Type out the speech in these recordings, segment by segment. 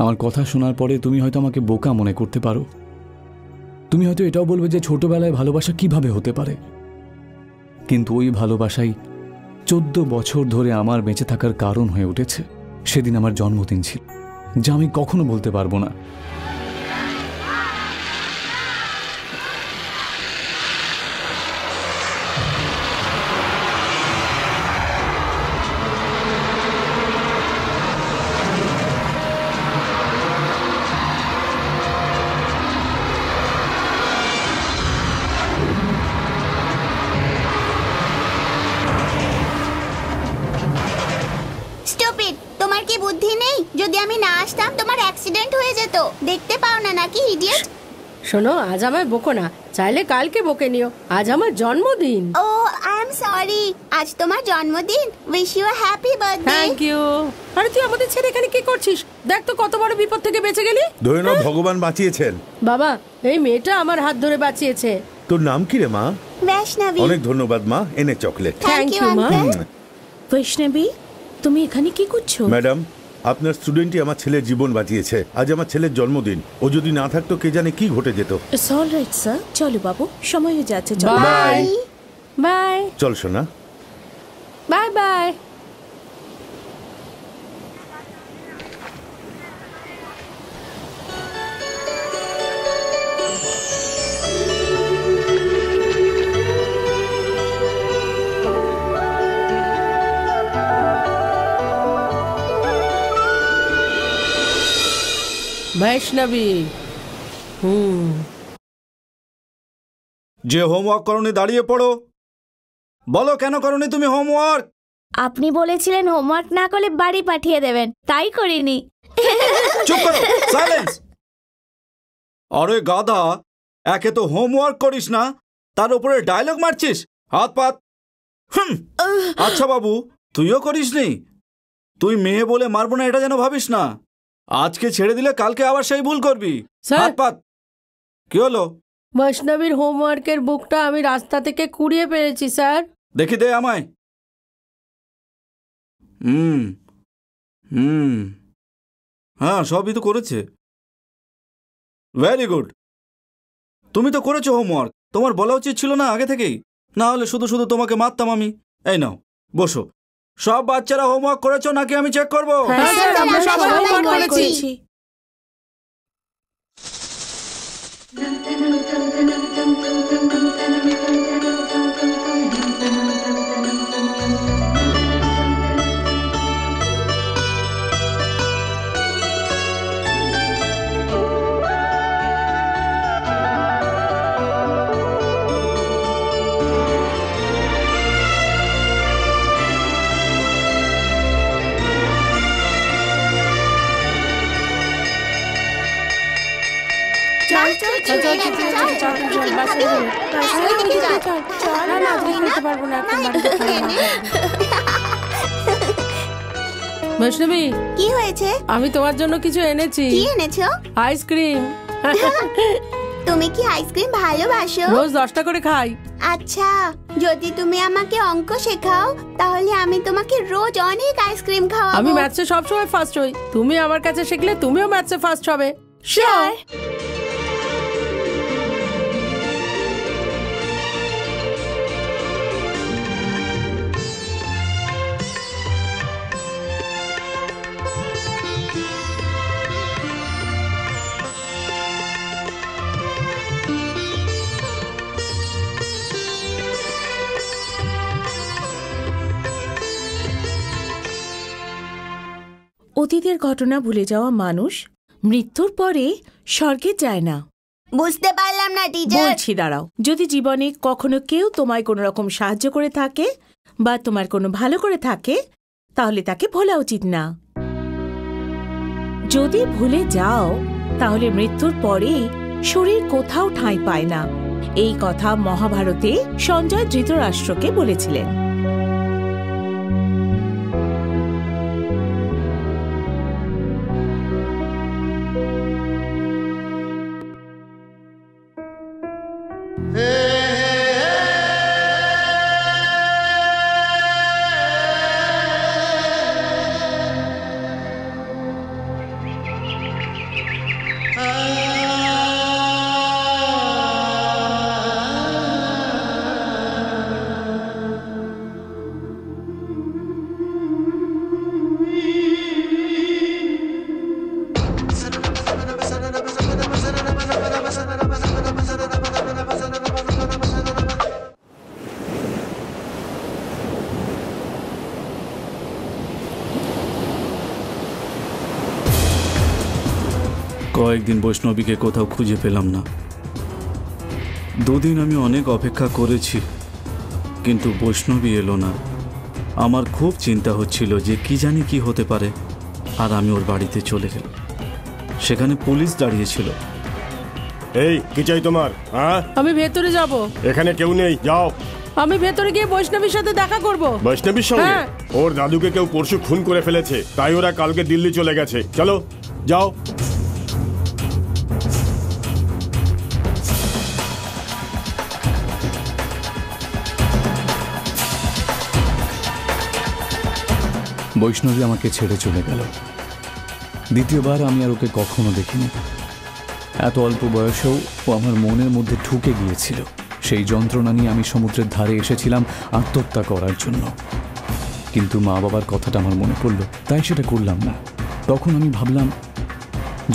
আমার কথা শোনার পরে তুমি হয়তো আমাকে বোকা মনে করতে পারো, তুমি হয়তো এটাও বলবে যে ছোটবেলায় ভালোবাসা কিভাবে হতে পারে, কিন্তু ওই ভালোবাসাই 14 বছর ধরে আমার বেঁচে থাকার কারণ হয়ে উঠেছে। সেদিন আমার জন্মদিন ছিল, যা আমি কখনো বলতে পারবো না। তোমার কি বুদ্ধি নেই? যদি আমি না আসতাম তোমার অ্যাক্সিডেন্ট হয়ে যেত। দেখতে পাও না নাকি ইডিয়েট? শোনো, আজ আমায় বকো না, চাইলে কালকে বকে নিও। আজ আমার জন্মদিন। ও আই এম সরি, আজ তোমার জন্মদিন। Wish you a happy birthday. Thank you. আরে তুই আমাদের ছেড়ে এখানে কি করছিস? দেখ তো কত বড় বিপদ থেকে বেঁচে গেলি। ধন্যবাদ, ভগবান বাঁচিয়েছেন। বাবা, এই মেয়েটা আমার হাত ধরে বাঁচিয়েছে। তোর নাম কি রে মা? বৈষ্ণবী। অনেক ধন্যবাদ মা, এনে চকলেট। থ্যাংক ইউ মা। বৈষ্ণবী, তুমি এখানে কি করছো? ম্যাডাম, আপনার স্টুডেন্টই আমার ছেলের জীবন বাঁচিয়েছে। আজ আমার ছেলের জন্মদিন, ও যদি না থাকতো কে জানে কি ঘটে যেত। ইটস অল রাইট স্যার, চলো বাবু, সময় হয়ে যাচ্ছে। চলো বাই বাই। চল সোনা। Bye bye. বৈষ্ণবী, যে হোমওয়ার্ক করনি দাঁড়িয়ে পড়ো। বলো কেন করনি তুমি হোমওয়ার্ক? আপনি বলেছিলেন হোমওয়ার্ক না করলে বাড়ি পাঠিয়ে দেবেন, তাই করিনি। চুপ করো, সাইলেন্স। আরে গাধা, একে তো হোমওয়ার্ক করিস না, তার উপরে ডায়লগ মারছিস। হাত পাত। আচ্ছা বাবু, তুইও করিসনি? তুই মেয়ে বলে মারবো না এটা যেন ভাবিস না। আজকে ছেড়ে দিলে কালকে আবার সেই ভুল করবি। হাত পাত। কি হলো? বৈষ্ণবীর হোমওয়ার্কের বুকটা আমি রাস্তা থেকে কুড়িয়ে পেয়েছি স্যার। দেখি দে আমায়। হ্যাঁ, সবই তো করেছে। Very good. তুমি তো করেছো হোমওয়ার্ক, তোমার বলা উচিত ছিল না আগে থেকেই? না হলে শুধু শুধু তোমাকে মারতাম আমি। এই নাও বসো। সব বাচ্চারা হোমওয়ার্ক করেছো নাকি আমি চেক করবো? হ্যাঁ স্যার, আমরা সব হোমওয়ার্ক করেছি। বৈষ্ণবী, কি হয়েছে? আমি তোমার জন্য কিছু এনেছি। কি এনেছো? আইসক্রিম। তুমি কি আইসক্রিম ভালোবাসো? রোজ 10টা করে খাই। আচ্ছা, যদি তুমি আমাকে অঙ্ক শেখাও তাহলে আমি তোমাকে রোজ অনেক আইসক্রিম খাওয়াবো। আমি ম্যাথসে সবসময় ফার্স্ট হই, তুমি আমার কাছে শিখলে তুমিও ম্যাথসে ফার্স্ট হবে। শিওর। অতীতের ঘটনা ভুলে যাওয়া মানুষ মৃত্যুর পরে স্বর্গে যায় না। বুঝতে পারলাম না টিচার। বলছি দাঁড়াও, যদি জীবনে কখনো কেউ তোমায় কোনো রকম সাহায্য করে থাকে বা তোমার কোনো ভালো করে থাকে তাহলে তাকে ভোলা উচিত না। যদি ভুলে যাও তাহলে মৃত্যুর পরে শরীর কোথাও ঠাঁই পায় না। এই কথা মহাভারতে সঞ্জয় ধৃতরাষ্ট্রকে বলেছিলেন। কয়েকদিন বৈষ্ণবীকে কোথাও খুঁজে পেলাম না। দুদিন আমি অনেক অপেক্ষা করেছি, কিন্তু বৈষ্ণবী এলো না। আমার খুব চিন্তা হচ্ছিল যে কি জানি কি হতে পারে। আর আমি ওর বাড়িতে চলে গেলাম। সেখানে পুলিশ দাঁড়িয়েছিল। এই কি চাই তোমার? হ্যাঁ, আমি ভেতরে যাব। এখানে কেউ নেই, যাও। আমি ভেতরে গিয়ে বৈষ্ণবীর সাথে দেখা করব। বৈষ্ণবীর সঙ্গে? হ্যাঁ। ওর দাদুকে কেউ পরশু খুন করে ফেলেছে, তাই ওরা কালকে দিল্লি চলে গেছে। চলো যাও। বৈষ্ণবী আমাকে ছেড়ে চলে গেল। দ্বিতীয়বার আমি আর ওকে কখনো দেখিনি। এত অল্প বয়সেও ও আমার মনের মধ্যে ঢুকে গিয়েছিল। সেই যন্ত্রণা নিয়ে আমি সমুদ্রের ধারে এসেছিলাম আত্মহত্যা করার জন্য, কিন্তু মা বাবার কথাটা আমার মনে পড়ল, তাই সেটা করলাম না। তখন আমি ভাবলাম,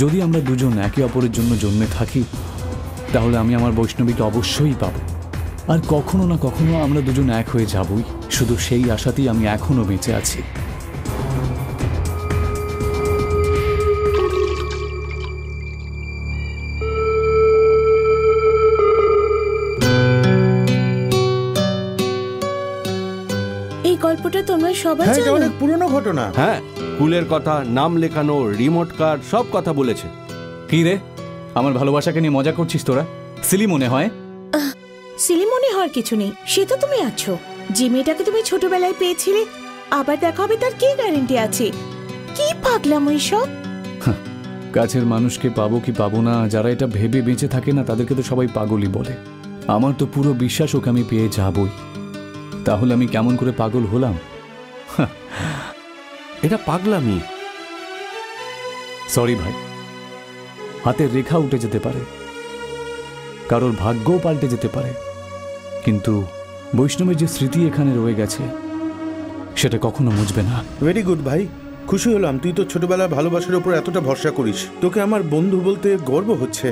যদি আমরা দুজন একে অপরের জন্য জন্মে থাকি, তাহলে আমি আমার বৈষ্ণবীকে অবশ্যই পাব। আর কখনো না কখনো আমরা দুজন এক হয়ে যাবই। শুধু সেই আশাতেই আমি এখনো বেঁচে আছি। গল্পটা তোমরা সবাই হ্যাঁ, এটা জানো? অনেক পুরনো ঘটনা। হ্যাঁ, স্কুলের কথা, নাম লেখানো, রিমোট কার, সব কথা বলেছে। কি রে, আমার ভালোবাসাকে নিয়ে মজা করছিস তোরা? সিলি মনে হয়? সিলি মনে হওয়ার কিছু নেই। সে তো তুমি আছো। যে মেয়েটাকে তুমি ছোটবেলায় পেয়েছিলে, আবার দেখা হবে তার কি গ্যারান্টি আছে? কি পাগলাম ওইসব। কাছের মানুষকে পাবো কি পাবো না, যারা এটা ভেবে বেঁচে থাকে না, তাদেরকে তো সবাই পাগলই বলে। আমার তো পুরো বিশ্বাস ওকে আমি পেয়ে যাবই। তাহলে আমি কেমন করে পাগল হলাম? এটা পাগলামি। সরি ভাই, হাতের রেখা উঠে যেতে পারে, কারোর ভাগ্যও পাল্টে যেতে পারে, কিন্তু বৈষ্ণবের যে স্মৃতি এখানে রয়ে গেছে সেটা কখনো মুছবে না। ভেরি গুড ভাই, খুশি হলাম তুই তো ছোটবেলার ভালোবাসার উপর এতটা ভরসা করিস। তোকে আমার বন্ধু বলতে গর্ব হচ্ছে।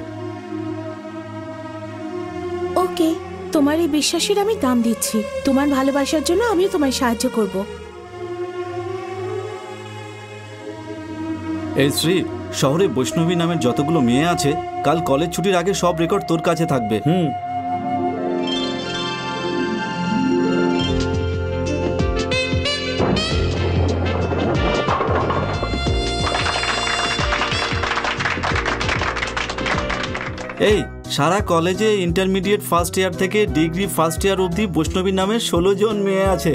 ওকে, তোমার এই বিশ্বাসের আমি দাম দিচ্ছি। তোমার ভালোবাসার জন্য আমিও তোমায় সাহায্য করব। এই শ্রী, শহরে বৈষ্ণবী নামের যতগুলো মেয়ে আছে, কাল কলেজ ছুটির আগে সব রেকর্ড তোর কাছে থাকবে। এই সারা কলেজে ইন্টারমিডিয়েট ফার্স্ট ইয়ার থেকে ডিগ্রি ফার্স্ট ইয়ার অবধি বৈষ্ণবী নামের 16 জন মেয়ে আছে।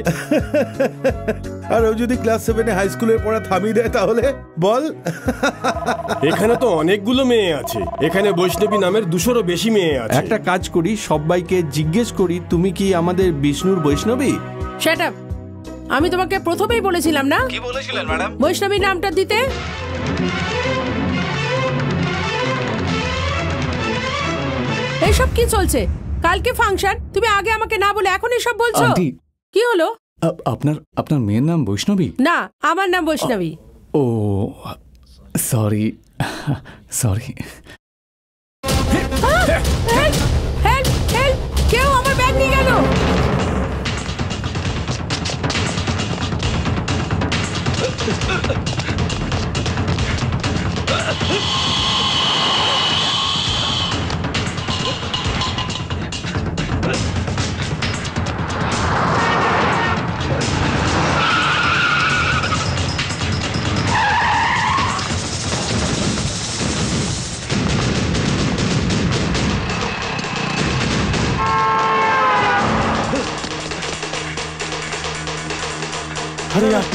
আর ও যদি ক্লাস 7-এ হাই স্কুলের পড়া থামিয়ে দেয় তাহলে বল। এখানে তো অনেকগুলো মেয়ে আছে। এখানে বৈষ্ণবী নামের 200-রও বেশি মেয়ে আছে। একটা কাজ করি, সবাইকে জিজ্ঞেস করি, তুমি কি আমাদের বিষ্ণুর বৈষ্ণবী? Shut up! আমি তোমাকে প্রথমেই বলেছিলাম না? কি বলেছিলেন ম্যাডাম? বৈষ্ণবী নামটা দিতে। এইসব কি চলছে? কালকে ফাংশন, তুমি আগে আমাকে না বলে এখন এসব বলছো? আন্টি, কি হলো? আপনার মেয়ের নাম বৈষ্ণবী? না, আমার নাম বৈষ্ণবী। ও সরি সরি। কেউ আমার ব্যাগ নিয়ে গেল। अरे यार,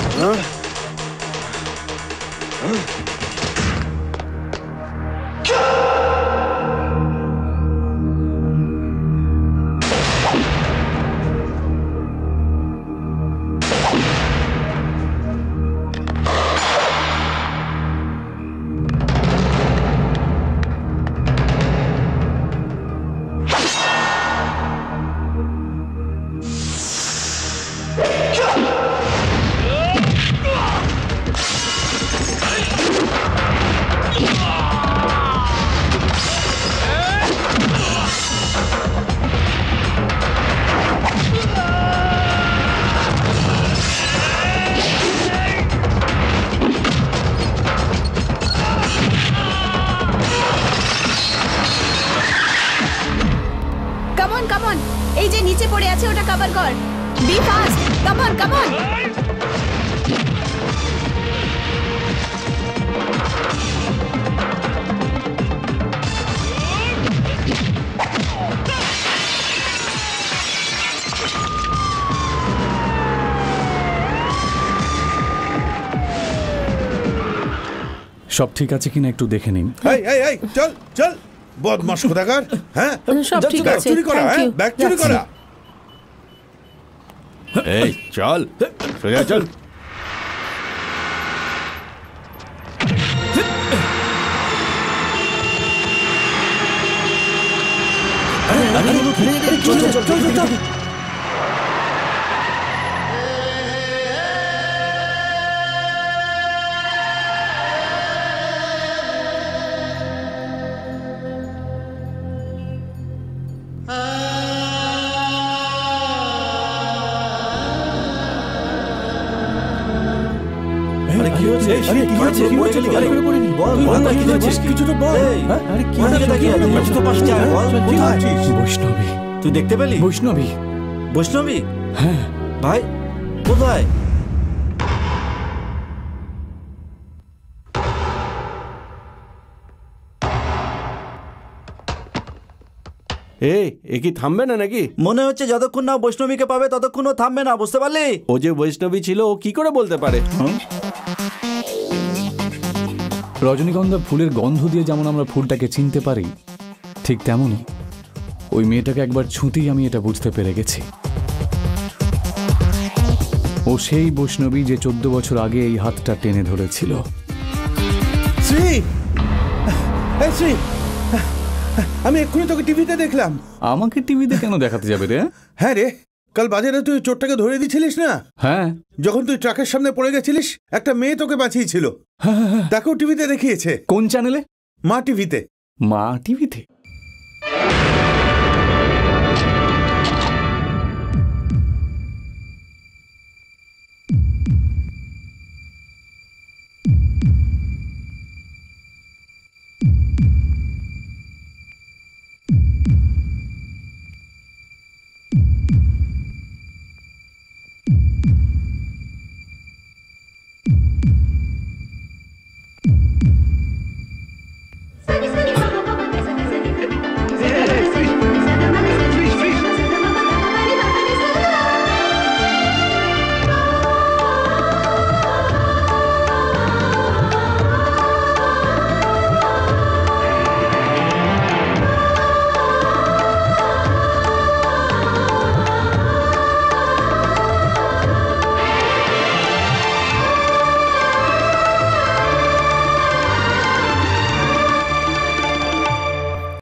আছে ওটা কভার কর। Be fast, come on come on. সব ঠিক আছে কিনা একটু দেখে নিন। এই এই এই চল চল, বদমাশ কোথাকার। হ্যাঁ সব ঠিক ব্যাগ আছে, চুরি করা, থ্যাংক হ্যাঁ ইউ। ব্যাগ চুরি করা। এই চল সোজা চল। বৈষ্ণবী, তুই দেখতে পেলি? বৈষ্ণবী। বৈষ্ণবী? হ্যাঁ ভাই কোথায়? এ কি থামবে না নাকি? মনে হচ্ছে যতক্ষণ না বৈষ্ণবীকে পাবে ততক্ষণ ও থামবে না, বুঝতে পারলি? ও যে বৈষ্ণবী ছিল ও কি করে বলতে পারে? রজনীগন্ধা ফুলের গন্ধ দিয়ে যেমন আমরা ফুলটাকে চিনতে পারি, ঠিক তেমনই ওই মেয়েটাকে একবার ছুঁতেই আমি এটা বুঝতে পেরে গেছি। ও সেই বৈষ্ণবী যে 14 বছর আগে এই হাতটা টেনে ধরেছিল। শ্রী, এই শ্রী, আমি এক্ষুনি তোকে টিভিতে দেখলাম। আমাকে টিভিতে কেন দেখাতে যাবে রে? হ্যাঁ রে, কাল বাজারে তুই চোরটাকে ধরে দিয়েছিলিস না? হ্যাঁ। যখন তুই ট্রাকের সামনে পড়ে গেছিলিস একটা মেয়ে তোকে বাঁচিয়েছিল। তাকেও টিভিতে দেখিয়েছে। কোন চ্যানেলে? মা টিভিতে। মা টিভিতে?